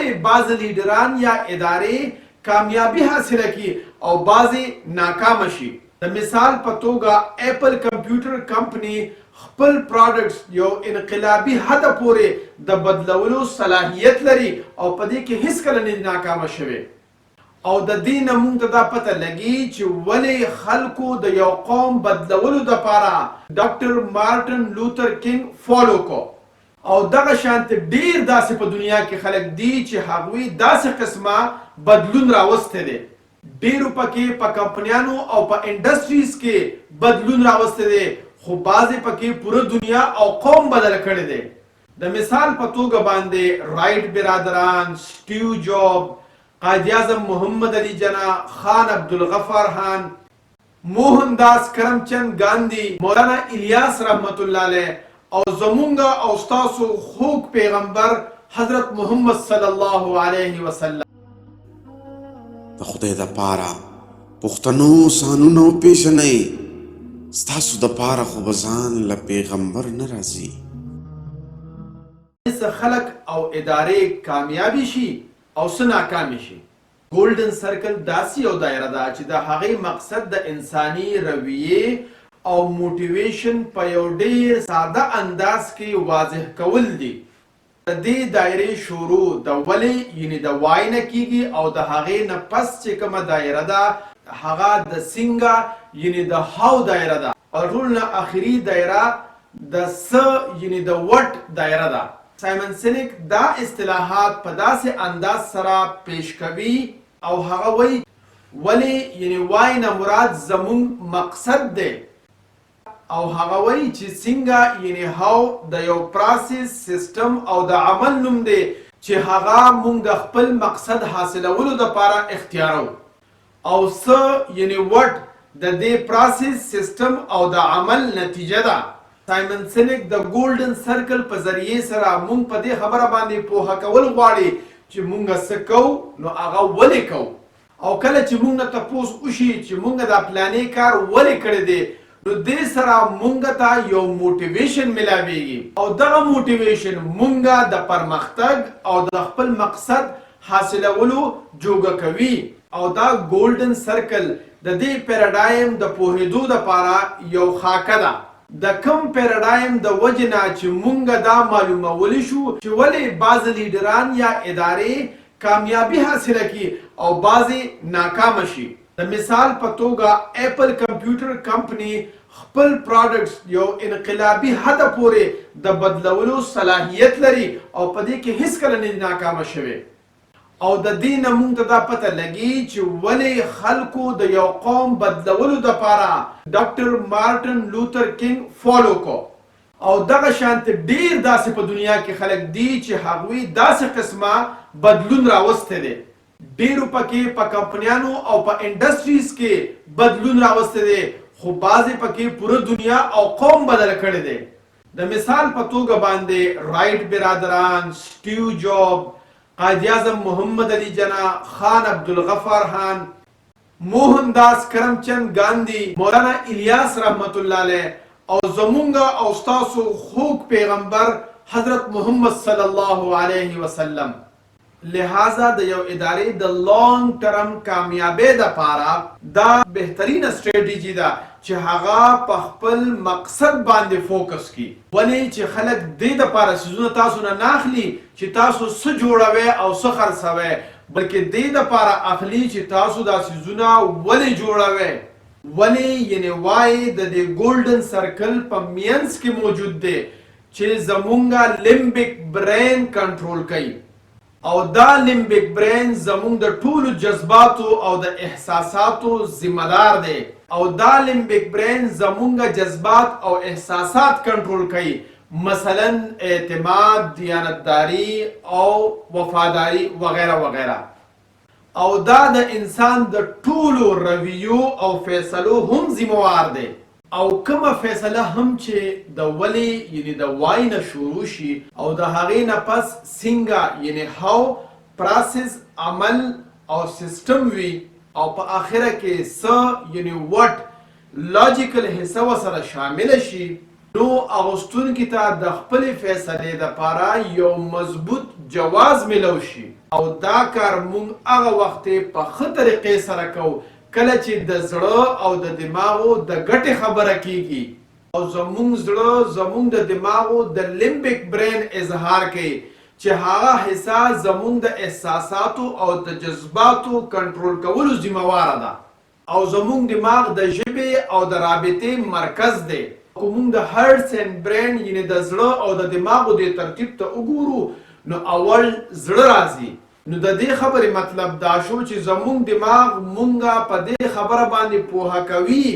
ولې بعض لیډران یا ادارې کامیابی حاصله کی او بعضې ناکامه شي. د مثال په توګه اپل کمپیوټر کمپنی خپل پروډکټس یو انقلابي حد پورې د بدلولو صلاحیت لري او په دې کې هیڅکله نه ناکامه شوی. او د دې نه موږ ته دا پته لګي چې ولې خلکو د یو قوم بدلولو دپاره ډاکټر مارټن لوتر کینګ فالو کو. او دغه شانت ډیر داسې په دنیا کې خلک دي چې هغوی داسې قسمه بدلون راوستی دی. ډیرو پکې په کمپنیانو او په انډسټریز کې بدلون راوستی دی، خو بعضې پکې پوره دنیا او قوم بدل کړی دی. د مثال په توګه باندې رایټ برادران، سټیو جاب، قائد اعظم محمد علی جناح، خان عبدالغفار خان، موهن داس کرمچند گاندھی، مولانا الیاس رحمت الله علیه او زمونږه او ستاسو خوږ پیغمبر حضرت محمد صلی الله علیه وسلم. د خدای دپاره پښتنو سانونه وپېژنئ، ستاسو دپاره خو به ځان له پیغمبر نه راځي. څه خلک او ادارې کامیابي شي او څه ناکامې شي. ګولډن سرکل داسې یو دایره ده چې د هغې مقصد د انساني رویې او موټیویشن په یو ډیر ساده انداز کې واضح کول دي. د دې دایرې شروع د ولې یعنی د وای نه کیږي او د هغې نه پس چې کومه دایره ده هغه د څنګه یعنی د هاو دایره ده او ټول نه اخري دایره د څه یعنی د وټ دایره ده. سایمن سینک دا اصطلاحات په داسې انداز سره پیش کوي او هغه وایي ولې یعنی وای نه مراد زمونږ مقصد دی او هغه وایي چې څنګه یعنی هاو د یو پروسس سیستم او د عمل نوم دی چې هغه موږ د خپل مقصد حاصلولو دپاره اختیارو او څه یعنی وټ د دې پروسس سیستم او د عمل نتیجه ده. سایمن سینک د ګولډن سرکل په ذریعې سره موږ په دې خبره باندې پوهه کول غواړي چې موږ څه کوو نو هغه ولې کوو او کله چې موږ نه تپوس وشي چې موږ دا پلانې کار ولې کړی دی نو دې سره موږ ته یو موټیویشن ملاویږي او دغه موټیویشن موږ د پرمختګ او د خپل مقصد حاصلولو جوګه کوي. او دا ګولډن سرکل د دې پیراډایم د پوهېدو دپاره یو خاکه ده. د کم پیراډایم د وجې نه چې موږ دا معلومولی شو چې ولې بعض لیډران یا ادارې کامیابي حاصله کی او بعضې ناکامه شي. د مثال په توګه اپل کمپیوټر کمپنی خپل پروډکټس یو انقلابي حد پورې د بدلولو صلاحیت لري او په دې کې هیڅکله نه ناکامه شوی. او د دې نه موږ ته دا پته لګي چې ولې خلکو د یو قوم بدلولو دپاره ډاکټر مارټن لوتر کینګ فالو کو. او دغه شانت ډیر داسې په دنیا کې خلک دي چې هغوی داسې قسمه بدلون راوستی دی. ډیرو پکې په کمپنیانو او په انډسټریز کې بدلون راوستی دی، خو بعضې پکې پوره دنیا او قوم بدل کړی دی. د مثال په توګه باندې رایټ برادران، سټیو جاب، قائد اعظم محمد علی جناح، خان عبدالغفار خان، موهن داس کرمچند گاندھی، مولانا الیاس رحمت الله علیه او زمونږه او ستاسو خوږ پیغمبر حضرت محمد صلی الله علیه وسلم. لہذا د یو ادارې د لانګ ټرم کامیابۍ دپاره دا بهترینه سټریټیجي ده چې هغه په خپل مقصد باندې فوکس کړي. ولې چې خلک دې دپاره څیزونه تاسو نه ناخلي چې تاسو څه جوړوئ او څه خرڅوئ، بلکې دې دپاره اخلي چې تاسو دا څیزونه ولې جوړوئ. ولې یعنی وای د دې ګولډن سرکل په مینځ کې موجود دی چې زمونږه لیمبیک برین کنټرول کوي او دا لیمبیک برین زمونږ د ټولو جذباتو او د احساساتو ذمہ دار دی او دا لیمبیک برین زمونږه جذبات او احساسات کنټرول کوي، مثلا اعتماد، دیانتداری او وفاداری وغیرہ وغیرہ. او دا د انسان د ټولو رویو او فیصلو هم ذمہوار دی. او کومه فیصله هم چې د ولې یعنی د وای نه شروع شي او د هغې نه پس څنګه یعنی هاو پروسس عمل او سیستم وي او په آخره کې څه یعنی وټ لاجیکل حصه ورسره شامله شي، نو اغوستونکي ته د خپلې فیصلې دپاره یو مضبوط جواز میلو شي او دا کار موږ هغه وخت په ښه طریقې سره کوو کله چې د زړه او د دماغو د ګټې خبره کیږي او زموږ زړه زموږ د دماغو د لیمبیک برین اظهار کوي چې هغه حصه زموږ د احساساتو او د جذباتو کنټرول کولو ذمہواره ده او زموږ دماغ د ژبې او د رابطې مرکز دی. که موږ د هارټس اینډ برین یعنې د زړه او د دماغو د ترتیب ته وګورو نو اول زړه راځي. نو د دې خبرې مطلب دا شو چې زموږ دماغ مونږه په دې خبره باندې پوهه کوي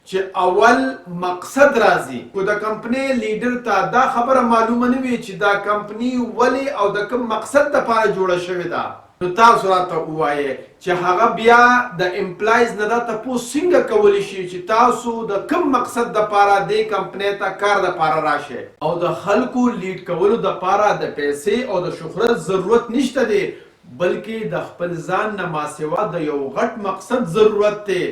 چې اول مقصد راځي. خو د کمپنۍ لیډر ته دا خبره معلومه نه وي چې دا کمپنۍ ولې او د کوم مقصد دپاره جوړه شوې ده. نو تاسو راته ووایئ چې هغه بیا د امپلایز نه دا تپوس څنګه کولی شي چې تاسو د کوم مقصد دپاره دې کمپنۍ ته کار دپاره راشئ او د خلکو لیډ کولو دپاره د پیسې او د شهرت ضرورت نشته دی بلکې د خپل ځان نه ماسوا د یو غټ مقصد ضرورت دی.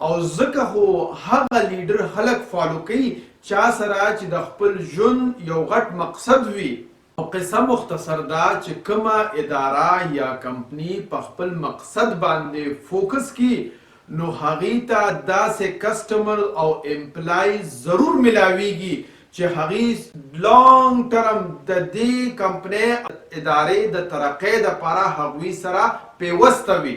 او ځکه خو هغه لیډر خلک فالو کوي چا سره چې د خپل ژوند یو غټ مقصد وي. او قصه مختصر ده چې کومه اداره یا کمپنی په خپل مقصد باندې فوکس کی نو هغې ته داسې کسټمر او امپلای ضرور ملاویږي چې هغې لانګ ټرم د دې کمپنۍ ادارې د ترقۍ دپاره هغوی سره پیوسته وي.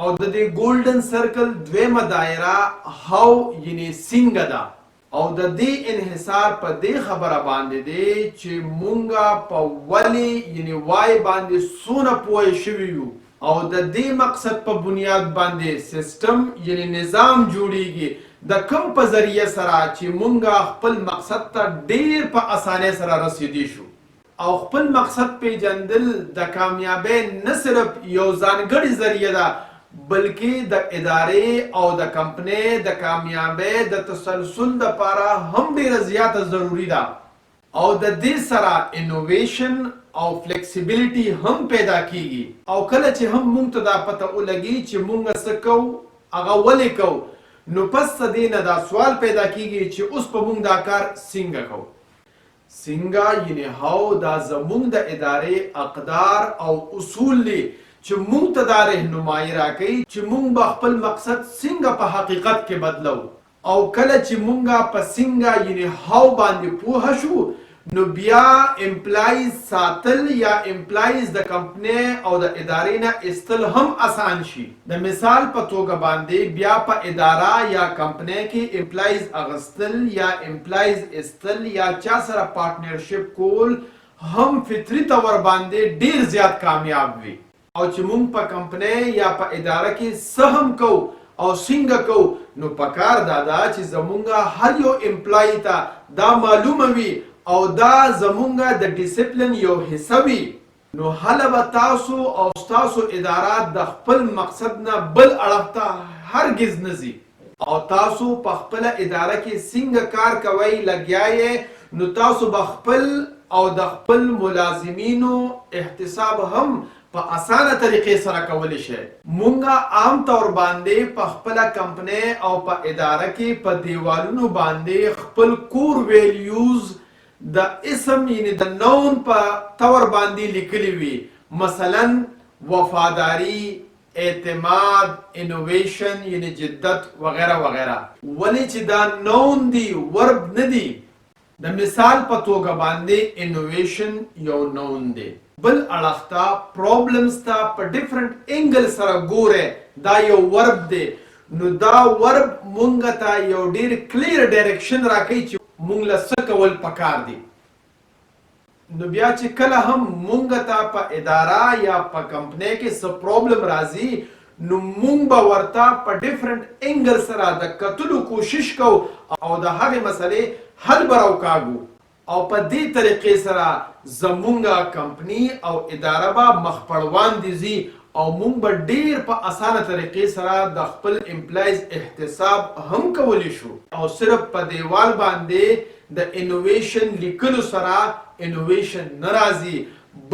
او د دې ګولډن سرکل دویمه دایره هاو یعنې څنګه ده او د دې انحصار په دې خبره باندې دی چې مونږه په ولې یعنې وای باندې څونه پوه شوي یو او د دې مقصد په بنیاد باندې سیستم یعنې نظام جوړیږي د کوم په ذریعه سره چې مونږه خپل مقصد ته ډیر په اسانۍ سره رسیدي شو. او خپل مقصد پیژندل د کامیابۍ نه صرف یو ځانګړې ذریعه ده بلکې د ادارې او د کمپنۍ د کامیابۍ د تسلسل دپاره هم ډیره زیاته ضروري ده. او د دې سره انوویشن او فلیکسیبیلیټي هم پیدا کیږي. او کله چې هم مونږ ته دا پته ولګي چې مونږ څه کوو هغه ولې کوو نو پس د دې نه دا سوال پیدا کیږي چې اوس په مونږ دا کار څنګه کوو. څنګه یعنې هاو دا زمونږ د ادارې اقدار او اصول دي چې مونږ ته دا رهنمایي راکوي چې مونږ به خپل مقصد څنګه په حقیقت کې بدلو. او کله چې مونږه په څنګه یعنې هاو باندې پوه شو نو بیا امپلایز ساتل یا امپلایز د کمپنۍ او د ادارې نه ایستل هم آسان شي. د مثال په توګه باندې بیا په اداره یا کمپنۍ کې امپلایز اغستل یا امپلایز ایستل یا چا سره پارټنرشپ کول هم فطري طور باندې ډیر زیات کامیاب وي. او چې مونږ په کمپنۍ یا په اداره کې څه هم کوو او څنګه کوو نو پکار دا ده چې زمونږه هر یو امپلای ته دا معلومه وي او دا زمونږه د ډیسپلین یو حصه وي. نو هله به تاسو او ستاسو اداره د خپل مقصد نه بل اړخ ته هرګز نه ځي. او تاسو په خپله اداره کې څنګه کار کوئ لګیا یې نو تاسو به خپل او د خپل ملازمینو احتساب هم په اسانه طریقې سره کولی شي. مونږه عام طور باندې په خپله کمپنۍ او په اداره کې په دیوالونو باندې خپل کور ویلیوز د اسم یعنې د نون په طور باندې لیکلي وي. مثلا وفاداری، اعتماد، انوویشن یعنې جدت وغیره وغیره. ولې چې دا نون دی ورب نه دی. د مثال په توګه باندې انوویشن یو نون دی. بل اړخ ته پرابلمز ته په ډیفرنٹ انګل سره ګوره دا یو ورب دی. نو دا ورب مونږ ته یو ډیر کلیر ډایرکشن راکوي چې مونږ له څه کول پکار دي. نو بیا چې کله هم مونږ ته په اداره یا په کمپنۍ کې څه پرابلم راځي نو مونږ به ورته په ډیفرنٹ انګل سره د کتلو کوشش کوو او د هغې مسلې حل به راوکاږو. او په دې طریقې سره زمونږه کمپنی او اداره به مخ پر وړاندې ځي او مونږ به ډیر په اسانه طریقې سره د خپل امپلایز احتساب هم کولی شو. او صرف په دیوال باندې د انوویشن لیکلو سره انوویشن نه راځي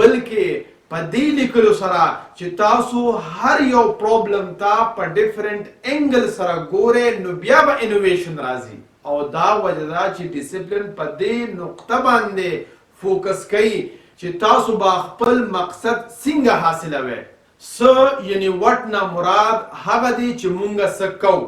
بلکې په دې لیکلو سره چې تاسو هر یو پرابلم ته په ډیفرنٹ انګل سره ګورئ نو بیا به انوویشن راځي. او دا وجه ده چې ډیسپلین په دې نقطه باندې فوکس کوي چې تاسو با خپل مقصد څنګه حاصلوي. څه یعنی وټ نه مراد هغه دی چې مونږ څه کوو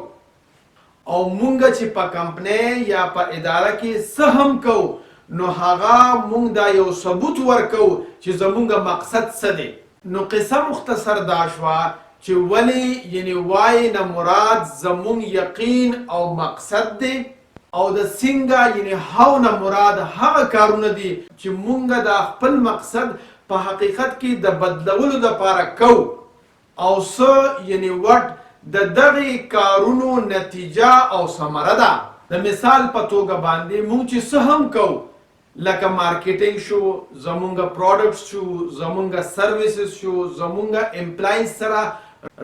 او مونږ چې په کمپنۍ یا په اداره کې څه هم کوو نو هغه مونږ دا یو ثبوت ورکو چې زمونږ مقصد څه دی. نو قصه مختصر دا شوه چې ولې یعنی وای نه مراد زمونږ یقین او مقصد دی او د څنګه یعنی هاو نه مراد هغه کارونه دي چې مونږ د خپل مقصد په حقیقت کې د بدلولو دپاره کوو او څه یعنی وټ د دغې کارونو نتیجه او ثمره ده. د مثال په توګه باندې مونږ چې څه هم کوو لکه مارکیټینګ شو، زمونږه پروډکټس شو، زمونږه سرویسز شو، زمونږه امپلایز سره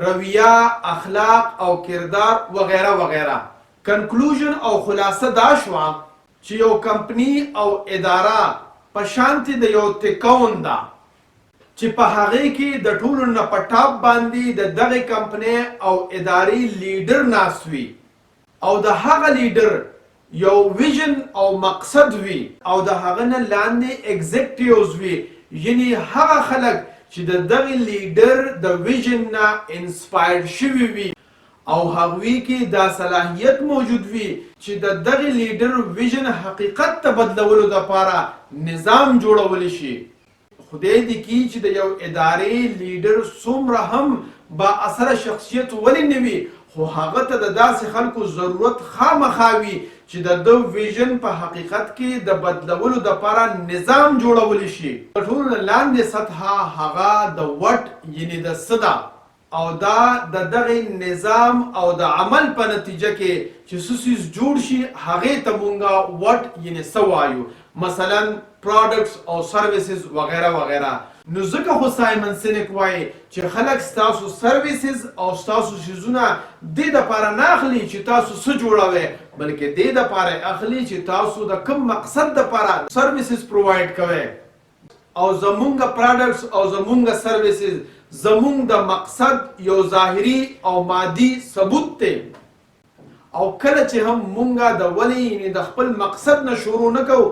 رویه، اخلاق او کردار وغیره وغیره. کنکلوژن او خلاصه دا شوه چې یو کمپنی او اداره په شانتي د یو تکون ده چې په هغې کې د ټولو نه په ټاپ باندې د دغې کمپنۍ او ادارې لیډر ناست وي او د هغه لیډر یو ویژن او مقصد وي او د هغه نه لاندې ایگزیکټیوز وي، یعنی هغه خلک چې د دغې لیډر د ویژن نه انسپایر شوي وي او هغوی کې دا صلاحیت موجود وي چې د دغې لیډر ویژن حقیقت ته بدلولو دپاره نظام جوړولی شي. خدای دې کړي چې د یو ادارې لیډر څومره هم با اثره شخصیت ولې نه وي خو هغه ته د داسې خلکو ضرورت خامخا وي چې د ده ویژن په حقیقت کې د بدلولو دپاره نظام جوړولی شي. د ټولو نه لاندې سطحه هغه د وټ یعنی د څه ده او دا د دغې نظام او د عمل په نتیجه کې چې څه څیز جوړ شي هغې ته مونږه وټ یعنی څه وایو، مثلا پروډکټس او سرویسز وغیره وغیره. نو ځکه خو سایمن سینک وایي چې خلک ستاسو سرویسز او ستاسو څیزونه دې دپاره نه اخلي چې تاسو څه جوړوئ بلکې دې دپاره اخلي چې تاسو د کوم مقصد دپاره سرویسز پرووایډ کوئ او زمونږه پروډکټس او زمونږه سرویسز زمونږ د مقصد یو ظاهري او مادي ثبوت دی. او کله چې هم مونږه د ولې یعنی د خپل مقصد نه شروع نه کوو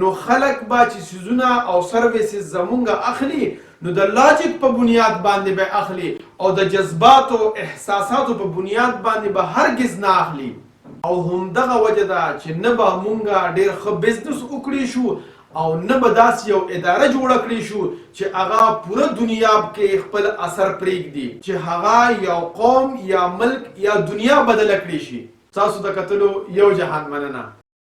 نو خلک به چې څیزونه او سرویسز زمونږه اخلي نو د لاجیک په بنیاد باندې به اخلي او د جذباتو احساساتو په بنیاد باندې به هرگز نه اخلي. او همدغه وجه ده چې نه به مونږه ډېر ښه بزنس وکړی شو او نه به داسې یو اداره جوړه کړی شو چې هغه پوره دنیا کې خپل اثر پرېږدي چې هغه یو قوم یا ملک یا دنیا بدله کړی شي. تاسو د کتلو یو جهان مننه.